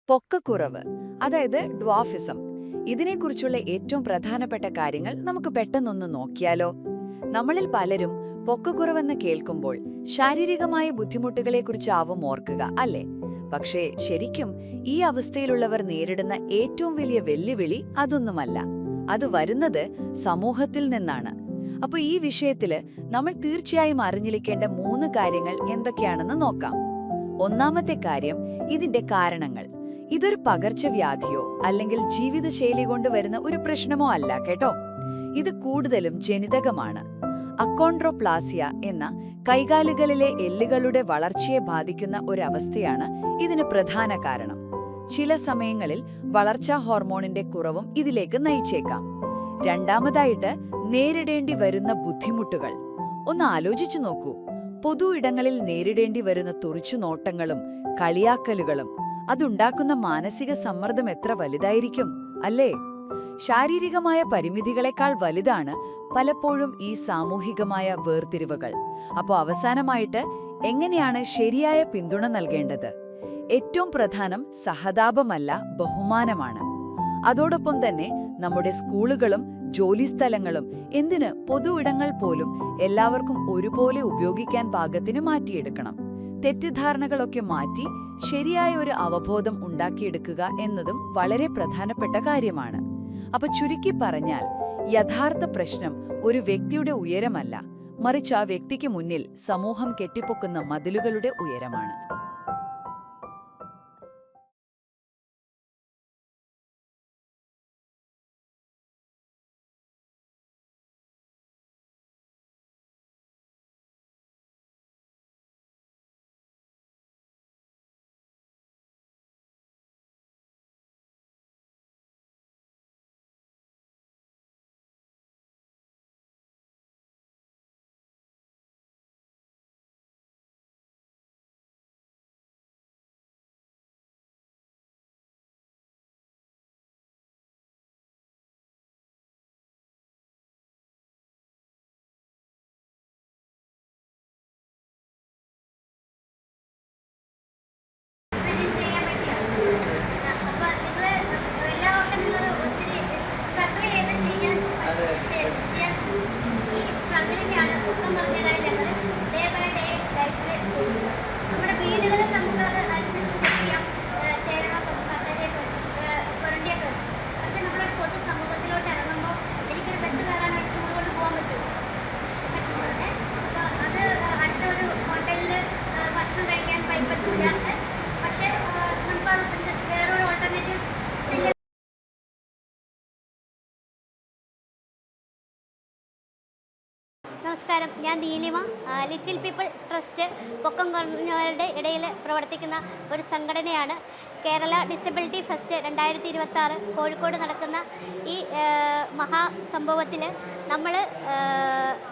പൊക്കക്കുറവ്, അതായത് ഡ്വാഫിസം. ഇതിനെക്കുറിച്ചുള്ള ഏറ്റവും പ്രധാനപ്പെട്ട കാര്യങ്ങൾ നമുക്ക് പെട്ടെന്നൊന്ന് നോക്കിയാലോ? നമ്മളിൽ പലരും പൊക്കക്കുറവെന്ന് കേൾക്കുമ്പോൾ ശാരീരികമായ ബുദ്ധിമുട്ടുകളെക്കുറിച്ചാവും ഓർക്കുക, അല്ലേ? പക്ഷേ ശരിക്കും ഈ അവസ്ഥയിലുള്ളവർ നേരിടുന്ന ഏറ്റവും വലിയ വെല്ലുവിളി അതൊന്നുമല്ല. അത് വരുന്നത് സമൂഹത്തിൽ നിന്നാണ്. അപ്പോൾ ഈ വിഷയത്തില് നമ്മൾ തീർച്ചയായും അറിഞ്ഞിരിക്കേണ്ട 3 കാര്യങ്ങൾ എന്തൊക്കെയാണെന്ന് നോക്കാം. ഒന്നാമത്തെ കാര്യം, ഇതിന്റെ കാരണങ്ങൾ. ഇതൊരു പകർച്ചവ്യാധിയോ അല്ലെങ്കിൽ ജീവിതശൈലി കൊണ്ട് വരുന്ന ഒരു പ്രശ്നമോ അല്ല കേട്ടോ. ഇത് കൂടുതലും ജനിതകമാണ്. അക്കോൺഡ്രോപ്ലാസിയ എന്ന കൈകാലുകളിലെ എല്ലുകളുടെ വളർച്ചയെ ബാധിക്കുന്ന ഒരവസ്ഥയാണ് ഇതിന് പ്രധാന കാരണം. ചില സമയങ്ങളിൽ വളർച്ചാ ഹോർമോണിന്റെ കുറവും ഇതിലേക്ക് നയിച്ചേക്കാം. രണ്ടാമതായിട്ട്, നേരിടേണ്ടി വരുന്ന ബുദ്ധിമുട്ടുകൾ. ഒന്ന് ആലോചിച്ചു നോക്കൂ. പൊതു ഇടങ്ങളിൽ നേരിടേണ്ടി വരുന്ന തുറിച്ചുനോട്ടങ്ങളും കളിയാക്കലുകളും അതുണ്ടാക്കുന്ന മാനസിക സമ്മർദ്ദം എത്ര വലുതായിരിക്കും, അല്ലേ? ശാരീരികമായ പരിമിതികളെക്കാൾ വലുതാണ് പലപ്പോഴും ഈ സാമൂഹികമായ വേർതിരിവുകൾ. അപ്പോൾ അവസാനമായിട്ട്, എങ്ങനെയാണ് ശരിയായ പിന്തുണ നൽകേണ്ടത്? ഏറ്റവും പ്രധാനം സഹതാപമല്ല, ബഹുമാനമാണ്. അതോടൊപ്പം തന്നെ നമ്മുടെ സ്കൂളുകളും ജോലിസ്ഥലങ്ങളും, എന്തിന് പൊതു ഇടങ്ങൾ പോലും എല്ലാവർക്കും ഒരുപോലെ ഉപയോഗിക്കാൻ പാകത്തിന് മാറ്റിയെടുക്കണം. തെറ്റിദ്ധാരണകളൊക്കെ മാറ്റി ശരിയായ ഒരു അവബോധം ഉണ്ടാക്കിയെടുക്കുക എന്നതും വളരെ പ്രധാനപ്പെട്ട കാര്യമാണ്. അപ്പൊ ചുരുക്കി പറഞ്ഞാൽ, യഥാർത്ഥ പ്രശ്നം ഒരു വ്യക്തിയുടെ ഉയരമല്ല, മറിച്ച് ആ വ്യക്തിക്ക് മുന്നിൽ സമൂഹം കെട്ടിപ്പൊക്കുന്ന മതിലുകളുടെ ഉയരമാണ്. നമസ്കാരം, ഞാൻ നീലിമ. ലിറ്റിൽ പീപ്പിൾ ട്രസ്റ്റ് പൊക്കം കുറഞ്ഞവരുടെ ഇടയിൽ പ്രവർത്തിക്കുന്ന ഒരു സംഘടനയാണ്. കേരള ഡിസബിലിറ്റി ഫെസ്റ്റ് 2026 കോഴിക്കോട് നടക്കുന്ന ഈ മഹാസംഭവത്തിൽ നമ്മൾ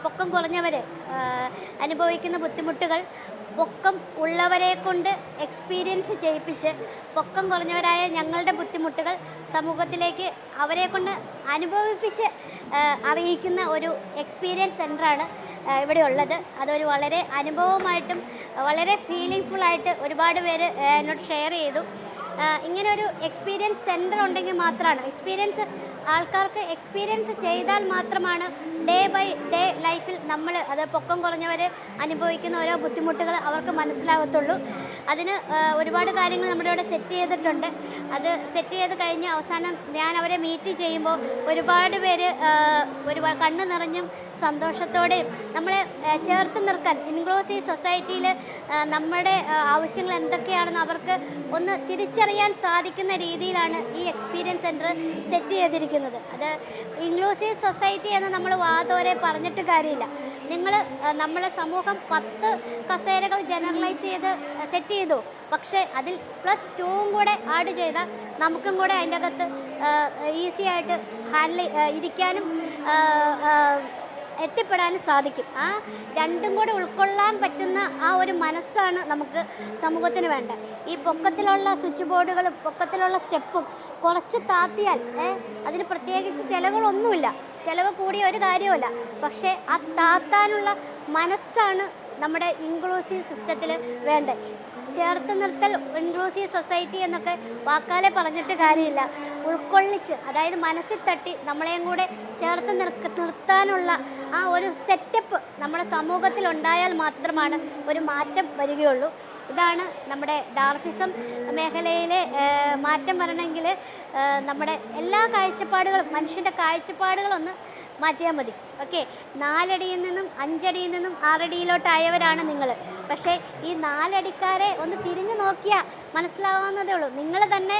പൊക്കം കുറഞ്ഞവർ അനുഭവിക്കുന്ന ബുദ്ധിമുട്ടുകൾ പൊക്കം ഉള്ളവരെ കൊണ്ട് എക്സ്പീരിയൻസ് ചെയ്യിപ്പിച്ച് പൊക്കം കുറഞ്ഞവരായ ഞങ്ങളുടെ ബുദ്ധിമുട്ടുകൾ സമൂഹത്തിലേക്ക് അവരെ കൊണ്ട് അനുഭവിപ്പിച്ച് അറിയിക്കുന്ന ഒരു എക്സ്പീരിയൻസ് സെൻ്ററാണ് ഇവിടെ ഉള്ളത്. അതൊരു വളരെ അനുഭവമായിട്ടും വളരെ ഫീലിംഗ്ഫുള്ളായിട്ട് ഒരുപാട് പേര് എന്നോട് ഷെയർ ചെയ്തു. ഇങ്ങനെ ഒരു എക്സ്പീരിയൻസ് സെൻ്റർ ഉണ്ടെങ്കിൽ മാത്രമാണ് ആൾക്കാർക്ക് എക്സ്പീരിയൻസ് ചെയ്താൽ മാത്രമാണ് ഡേ ബൈ ഡേ ലൈഫിൽ നമ്മൾ അത് പൊക്കം കുറഞ്ഞവർ അനുഭവിക്കുന്ന ഓരോ ബുദ്ധിമുട്ടുകൾ അവർക്ക് മനസ്സിലാകത്തുള്ളൂ. അതിന് ഒരുപാട് കാര്യങ്ങൾ നമ്മുടെ ഇവിടെ സെറ്റ് ചെയ്തിട്ടുണ്ട്. അത് സെറ്റ് ചെയ്ത് കഴിഞ്ഞ് അവസാനം ഞാൻ അവരെ മീറ്റ് ചെയ്യുമ്പോൾ ഒരുപാട് പേര് കണ്ണ് നിറഞ്ഞും സന്തോഷത്തോടെയും നമ്മളെ ചേർത്ത് നിർത്താൻ ഇൻക്ലൂസീവ് സൊസൈറ്റിയിൽ നമ്മുടെ ആവശ്യങ്ങൾ എന്തൊക്കെയാണെന്ന് അവർക്ക് ഒന്ന് തിരിച്ചറിയാൻ സാധിക്കുന്ന രീതിയിലാണ് ഈ എക്സ്പീരിയൻസ് സെൻറ്റർ സെറ്റ് ചെയ്തിരിക്കുന്നത്. അത് ഇൻക്ലൂസീവ് സൊസൈറ്റി എന്ന് നമ്മൾ വാതോരെ പറഞ്ഞിട്ട് കാര്യമില്ല. നമ്മളെ സമൂഹം 10 കസേരകൾ ജനറലൈസ് ചെയ്ത് സെറ്റ് ചെയ്തു. പക്ഷേ അതിൽ +2 കൂടെ ആഡ് ചെയ്താൽ നമുക്കും കൂടെ അതിൻ്റെ അകത്ത് ഈസി ആയിട്ട് ഇരിക്കാനും എത്തിപ്പെടാനും സാധിക്കും. ആ രണ്ടും കൂടെ ഉൾക്കൊള്ളാൻ പറ്റുന്ന ആ ഒരു മനസ്സാണ് നമുക്ക് സമൂഹത്തിന് വേണ്ട. ഈ പൊക്കത്തിലുള്ള സ്വിച്ച് ബോർഡുകളും പൊക്കത്തിലുള്ള സ്റ്റെപ്പും കുറച്ച് താത്തിയാൽ അതിന് പ്രത്യേകിച്ച് ചിലവുകളൊന്നുമില്ല, ചിലവ് കൂടിയ ഒരു കാര്യമല്ല. പക്ഷേ ആ താത്താനുള്ള മനസ്സാണ് നമ്മുടെ ഇൻക്ലൂസീവ് സിസ്റ്റത്തിൽ വേണ്ടത്. ചേർത്ത് നിർത്തൽ ഇൻക്ലൂസീവ് സൊസൈറ്റി എന്നൊക്കെ വാക്കാലെ പറഞ്ഞിട്ട് കാര്യമില്ല. ഉൾക്കൊള്ളിച്ച്, അതായത് മനസ്സിൽ തട്ടി നമ്മളെയും കൂടെ ചേർത്ത് നിർത്താനുള്ള ആ ഒരു സെറ്റപ്പ് നമ്മുടെ സമൂഹത്തിൽ ഉണ്ടായാൽ മാത്രമാണ് ഒരു മാറ്റം വരികയുള്ളൂ. ഇതാണ് നമ്മുടെ ഡാർഫിസം മേഖലയിലെ മാറ്റം വരണമെങ്കിൽ നമ്മുടെ എല്ലാ കാഴ്ചപ്പാടുകളും, മനുഷ്യൻ്റെ കാഴ്ചപ്പാടുകളൊന്ന് മാറ്റിയാൽ മതി. ഓക്കെ, 4 അടിയിൽ നിന്നും 5 അടിയിൽ നിന്നും 6 അടിയിലോട്ടായവരാണ് നിങ്ങൾ. പക്ഷേ ഈ 4 അടിക്കാരെ ഒന്ന് തിരിഞ്ഞു നോക്കിയാൽ മനസ്സിലാവുന്നതേ ഉള്ളൂ. നിങ്ങൾ തന്നെ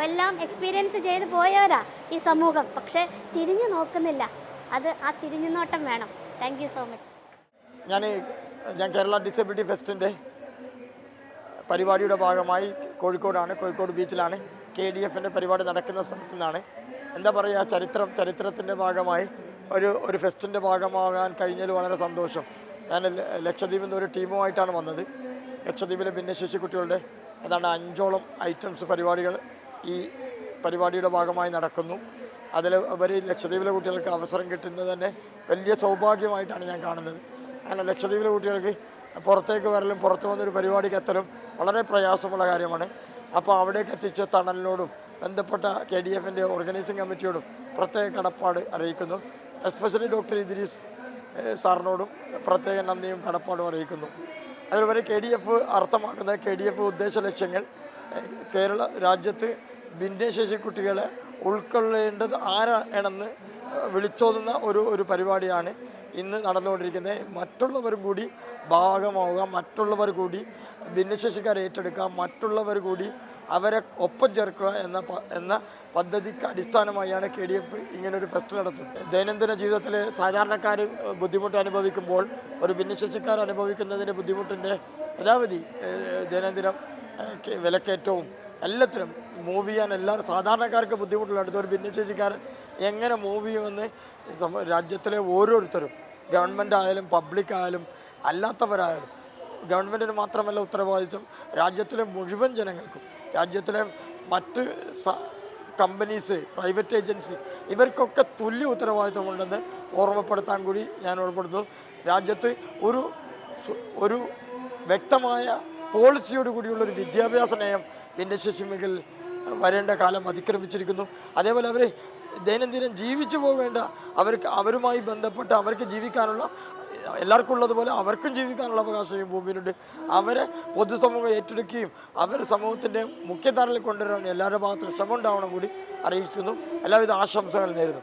എല്ലാം എക്സ്പീരിയൻസ് ചെയ്ത് പോയവരാ ഈ സമൂഹം. പക്ഷേ തിരിഞ്ഞു നോക്കുന്നില്ല. ആ തിരിഞ്ഞു നോട്ടം വേണം. Thank you so much. ഞാൻ കേരള ഡിസബിലിറ്റി ഫെസ്റ്റിൻ്റെ പരിപാടിയുടെ ഭാഗമായി കോഴിക്കോട് ബീച്ചിലാണ്. KDF-ൻ്റെ പരിപാടി നടക്കുന്ന സ്ഥലത്തു നിന്നാണ്. എന്താ പറയുക, ചരിത്രത്തിൻ്റെ ഭാഗമായി ഒരു ഫെസ്റ്റിൻ്റെ ഭാഗമാകാൻ കഴിഞ്ഞതിൽ വളരെ സന്തോഷം. ഞാൻ ലക്ഷദ്വീപിൽ നിന്ന് ഒരു ടീമുമായിട്ടാണ് വന്നത്. ലക്ഷദ്വീപിലെ ഭിന്നശേഷി കുട്ടികളുടെ ഏതാണ്ട് 5ഓളം ഐറ്റംസ് പരിപാടികൾ ഈ പരിപാടിയുടെ ഭാഗമായി നടക്കുന്നു. അതിൽ ലക്ഷദ്വീപിലെ കുട്ടികൾക്ക് അവസരം കിട്ടുന്നത് തന്നെ വലിയ സൗഭാഗ്യമായിട്ടാണ് ഞാൻ കാണുന്നത്. അങ്ങനെ ലക്ഷദ്വീപിലെ കുട്ടികൾക്ക് പുറത്തേക്ക് വരലും പുറത്തു വന്നൊരു പരിപാടിക്ക് എത്തലും വളരെ പ്രയാസമുള്ള കാര്യമാണ്. അപ്പോൾ അവിടേക്ക് എത്തിച്ച തണലിനോടും ബന്ധപ്പെട്ട KDF-ൻ്റെ ഓർഗനൈസിംഗ് കമ്മിറ്റിയോടും പ്രത്യേക കടപ്പാട് അറിയിക്കുന്നു. എസ്പെഷ്യലി ഡോക്ടർ ഇദ്രീസ് സാറിനോടും പ്രത്യേക നന്ദിയും കടപ്പാടും അറിയിക്കുന്നു. അതുപോലെ KDF അർത്ഥമാക്കുന്ന KDF ഉദ്ദേശ ലക്ഷ്യങ്ങൾ കേരള രാജ്യത്ത് ഭിന്നശേഷി കുട്ടികളെ ഉൾക്കൊള്ളേണ്ടത് ആരാണെന്ന് വിളിച്ചോതുന്ന ഒരു പരിപാടിയാണ് ഇന്ന് നടന്നുകൊണ്ടിരിക്കുന്നത്. മറ്റുള്ളവർ കൂടി ഭാഗമാവുക, മറ്റുള്ളവർ കൂടി ഭിന്നശേഷിക്കാരെ ഏറ്റെടുക്കുക, മറ്റുള്ളവർ കൂടി അവരെ ഒപ്പം ചേർക്കുക എന്ന പദ്ധതിക്ക് അടിസ്ഥാനമായാണ് KDF ഇങ്ങനൊരു ഫെസ്റ്റ് നടത്തുന്നത്. ദൈനംദിന ജീവിതത്തിൽ സാധാരണക്കാർ ബുദ്ധിമുട്ട് അനുഭവിക്കുമ്പോൾ ഒരു ഭിന്നശേഷിക്കാർ അനുഭവിക്കുന്നതിൻ്റെ ബുദ്ധിമുട്ടിൻ്റെ യഥാവധി ദൈനംദിനം വിലക്കയറ്റവും എല്ലാത്തിനും മൂവ് ചെയ്യാൻ സാധാരണക്കാർക്ക് ബുദ്ധിമുട്ടുള്ള ഒരു ഭിന്നശേഷിക്കാരൻ എങ്ങനെ മൂവ് ചെയ്യുമെന്ന് രാജ്യത്തിലെ ഓരോരുത്തരും, ഗവൺമെൻറ് ആയാലും പബ്ലിക് ആയാലും അല്ലാത്തവരായാലും, ഗവൺമെൻറ്റിന് മാത്രമല്ല ഉത്തരവാദിത്വം, രാജ്യത്തിലെ മുഴുവൻ ജനങ്ങൾക്കും, രാജ്യത്തിലെ മറ്റ് കമ്പനീസ്, പ്രൈവറ്റ് ഏജൻസി, ഇവർക്കൊക്കെ തുല്യ ഉത്തരവാദിത്വമുണ്ടെന്ന് ഓർമ്മപ്പെടുത്താൻ കൂടി ഞാൻ ഓർമ്മപ്പെടുന്നു. രാജ്യത്ത് ഒരു വ്യക്തമായ പോളിസിയോട് കൂടിയുള്ളൊരു വിദ്യാഭ്യാസ നയം ഭിന്നശേഷി മേഖലയിൽ വരേണ്ട കാലം അതിക്രമിച്ചിരിക്കുന്നു. അതേപോലെ അവർ ദൈനംദിനം ജീവിച്ചു പോവേണ്ട, അവരുമായി ബന്ധപ്പെട്ട് അവർക്ക് ജീവിക്കാനുള്ള, എല്ലാവർക്കും ഉള്ളതുപോലെ അവർക്കും ജീവിക്കാനുള്ള അവകാശം ഈ ഭൂമിയിലുണ്ട്. അവരെ പൊതുസമൂഹം ഏറ്റെടുക്കുകയും അവർ സമൂഹത്തിൻ്റെ മുഖ്യധാരയിൽ കൊണ്ടുവരാൻ എല്ലാവരുടെ ഭാഗത്തും ശ്രമം ഉണ്ടാവണം കൂടി അറിയിക്കുന്നു. എല്ലാവിധ ആശംസകൾ നേരുന്നു.